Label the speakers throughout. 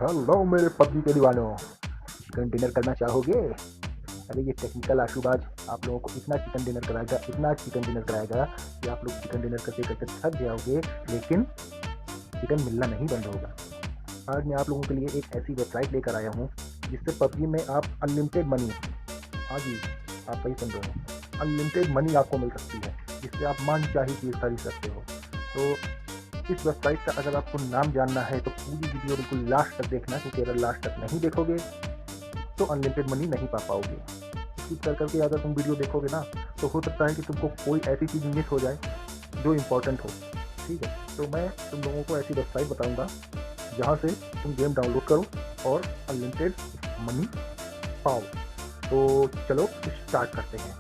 Speaker 1: Hello मेरे PUBG के दीवानों, चिकन डिनर करना चाहोगे? अरे ये टेक्निकल आशुबाज आप लोगों को इतना चिकन डिनर कराएगा, इतना चिकन डिनर कराएगा कि आप लोग चिकन डिनर करते करते थक जाओगे, लेकिन चिकन मिलना नहीं बंद होगा। आज मैं आप लोगों के लिए एक ऐसी वेबसाइट लेकर आया हूँ जिससे पबजी में आप अनलिमिटेड मनी, हाँ जी आप सही सुन रहे हो, अनलिमिटेड मनी आपको मिल सकती है, जिससे आप मन चाही चीज़ खरीद सकते हो। तो इस वेबसाइट का अगर आपको नाम जानना है तो पूरी वीडियो बिल्कुल लास्ट तक देखना, क्योंकि अगर लास्ट तक नहीं देखोगे तो अनलिमिटेड मनी नहीं पा पाओगे। स्किप कर करके अगर तुम वीडियो देखोगे ना तो हो सकता है कि तुमको कोई ऐसी चीज़ मिस हो जाए जो इम्पोर्टेंट हो। ठीक है, तो मैं तुम लोगों को ऐसी वेबसाइट बताऊंगा जहां से तुम गेम डाउनलोड करो और अनलिमिटेड मनी पाओ। तो चलो स्टार्ट करते हैं।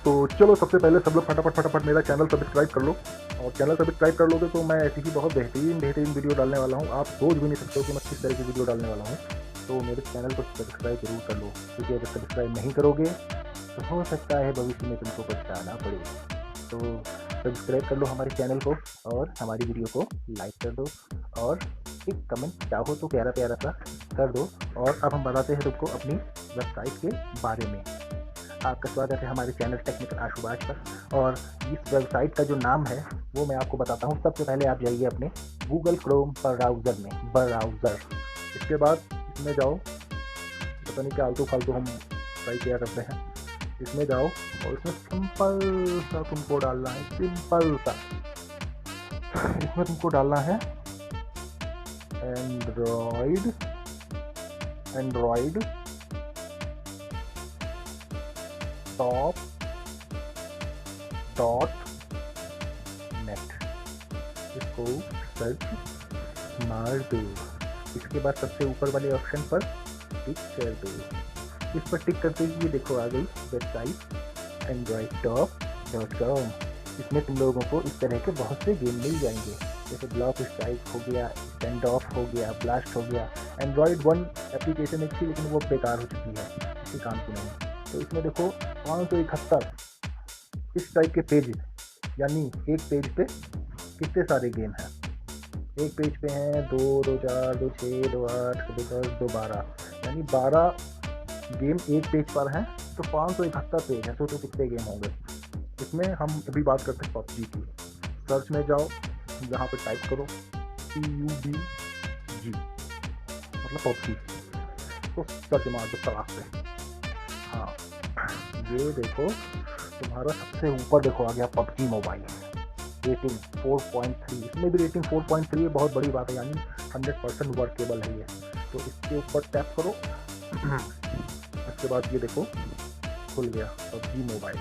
Speaker 1: तो चलो सबसे पहले सब लोग फटाफट मेरा चैनल सब्सक्राइब कर लो, और चैनल सब्सक्राइब कर लोगे तो मैं ऐसी ही बहुत बेहतरीन वीडियो डालने वाला हूँ। आप सोच भी नहीं सकते हो कि मैं किस तरह की वीडियो डालने वाला हूँ। तो मेरे चैनल को सब्सक्राइब जरूर कर लो, क्योंकि अगर सब्सक्राइब नहीं करोगे तो हो सकता है भविष्य में तुमको पछताना पड़े। तो सब्सक्राइब कर लो हमारे चैनल को और हमारी वीडियो को लाइक कर दो, और एक कमेंट चाहो तो प्यारा प्यारा सा कर दो। और अब हम बताते हैं तुमको अपनी वेबसाइट के बारे में। आपका स्वागत है हमारे चैनल टेक्निकल आशुबाज पर, और इस वेबसाइट का जो नाम है वो मैं आपको बताता हूँ। सबसे पहले आप जाइए अपने गूगल क्रोम ब्राउज़र में, ब्राउज़र। इसके बाद इसमें जाओ, पता नहीं क्या आलतू फालतू हम ट्राई किया करते हैं। इसमें जाओ और इसमें सिंपल सा तुमको डालना है, सिंपल सा इसमें तुमको डालना है एंड्रॉइड टॉप .net। इसको सर्च मार दो। इसके बाद सबसे ऊपर वाले ऑप्शन पर टिक कर दो। इस पर टिक करते ही ये देखो आ गई वेबसाइट androidtop.com। इसमें तुम लोगों को इस तरह के बहुत से गेम मिल जाएंगे, जैसे ब्लॉक स्ट्राइक हो गया, स्टैंड ऑफ हो गया, ब्लास्ट हो गया। एंड्रॉयड 1 एप्लीकेशन एक थी लेकिन वो बेकार हो चुकी है, किसी काम की नहीं। तो इसमें देखो 571 इस टाइप के पेज, यानी एक पेज पे कितने सारे गेम हैं। एक पेज पे हैं 2, 2, 4, 2, 6, 2, 8, 2, 10, 2, 12, यानी 12 गेम एक पेज पर हैं। तो 571 पेज हैं, सोचो कितने गेम होंगे। इसमें हम अभी बात करते हैं पबजी की। सर्च में जाओ, यहाँ पे टाइप करो PUBG, मतलब पबजी, तो सर्च मार दो तलाक से। हाँ, ये देखो तुम्हारा सबसे ऊपर देखो आ गया पबजी मोबाइल, रेटिंग 4.3। इसमें भी रेटिंग 4.3 है, बहुत बड़ी बात है, यानी 100% वर्केबल है ये। तो इसके ऊपर टैप करो। इसके बाद ये देखो खुल गया पबजी मोबाइल।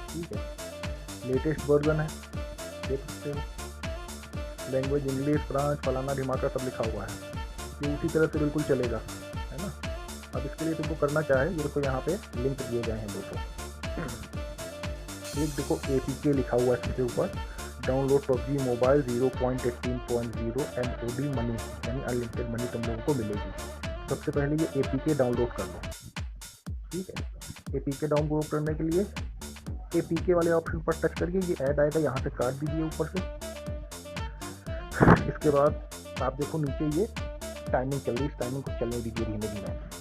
Speaker 1: ठीक है, लेटेस्ट वर्जन है, देख सकते हो। लैंग्वेज इंग्लिश, फ्रांस, फलाना ढिमाका सब लिखा हुआ है। ये उसी तरह से बिल्कुल चलेगा, है ना। अब इसके लिए तुमको करना क्या है, ये देखो यहाँ पे लिंक दिए गए हैं दोस्तों। एक देखो APK लिखा हुआ है इसके ऊपर, download PUBG mobile 0.18.0 MOD money, यानी अनलिमिटेड मनी तुम लोगों को मिलेगी। सबसे पहले ये APK डाउनलोड कर लो। ठीक है, APK डाउनलोड करने के लिए APK वाले ऑप्शन पर टच करिए, ये ऐड आएगा, यहाँ से काट दीजिए ऊपर से। इसके बाद आप देखो नीचे ये टाइमिंग चल रही है, इस टाइमिंग को चलने दीजिए धीमे धीमे।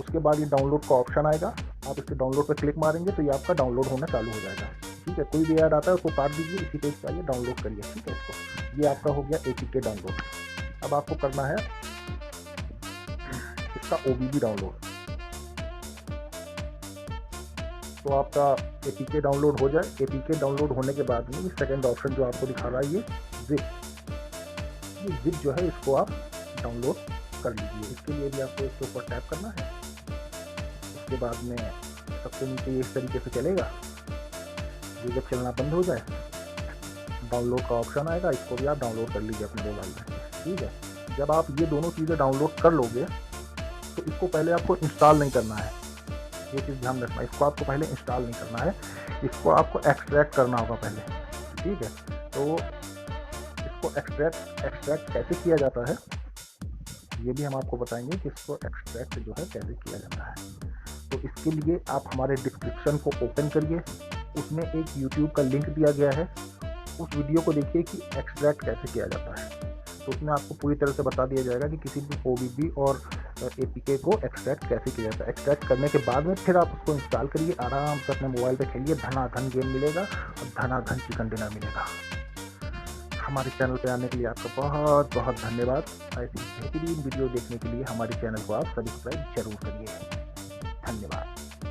Speaker 1: उसके बाद ये डाउनलोड का ऑप्शन आएगा, आप इसके डाउनलोड पर क्लिक मारेंगे तो ये आपका डाउनलोड होना चालू हो जाएगा। ठीक है, कोई भी ऐड आता है उसको काट दीजिए, इसी पेज पर आइए डाउनलोड करिए। ठीक है, इसको ये आपका हो गया APK डाउनलोड। अब आपको करना है इसका OBB डाउनलोड। तो आपका APK डाउनलोड हो जाए। APK डाउनलोड होने के बाद में सेकंड ऑप्शन जो आपको दिखा रहा है ये जिप जो है, इसको आप डाउनलोड कर लीजिए। इसके लिए भी आपको इसके ऊपर टैप करना है। उसके बाद में सबसे नीचे इस तरीके से चलेगा। ये जब चलना बंद हो जाए डाउनलोड का ऑप्शन आएगा, इसको भी आप डाउनलोड कर लीजिए अपने मोबाइल में। ठीक है, जब आप ये दोनों चीज़ें डाउनलोड कर लोगे तो इसको पहले आपको इंस्टॉल नहीं करना है, ये चीज़ ध्यान रखना। इसको आपको पहले इंस्टॉल नहीं करना है, इसको आपको एक्सट्रैक्ट करना होगा पहले। ठीक है, तो इसको एक्सट्रैक्ट कैसे किया जाता है ये भी हम आपको बताएंगे कि इसको एक्सट्रैक्ट जो है कैसे किया जाता है। तो इसके लिए आप हमारे डिस्क्रिप्शन को ओपन करिए, उसमें एक यूट्यूब का लिंक दिया गया है, उस वीडियो को देखिए कि एक्सट्रैक्ट कैसे किया जाता है। तो तो उसमें आपको पूरी तरह से बता दिया जाएगा कि किसी भी PUBG और APK को एक्सट्रैक्ट कैसे किया जाता है। एक्सट्रैक्ट करने के बाद में फिर आप उसको इंस्टॉल करिए, आराम से अपने मोबाइल पे खेलिए, धनाधन गेम मिलेगा और धनाधन चिकन डिनर मिलेगा। हमारे चैनल पे आने के लिए आपका बहुत बहुत धन्यवाद। ऐसी बेहतरीन वीडियो देखने के लिए हमारे चैनल को आप सब्सक्राइब जरूर करिए। धन्यवाद।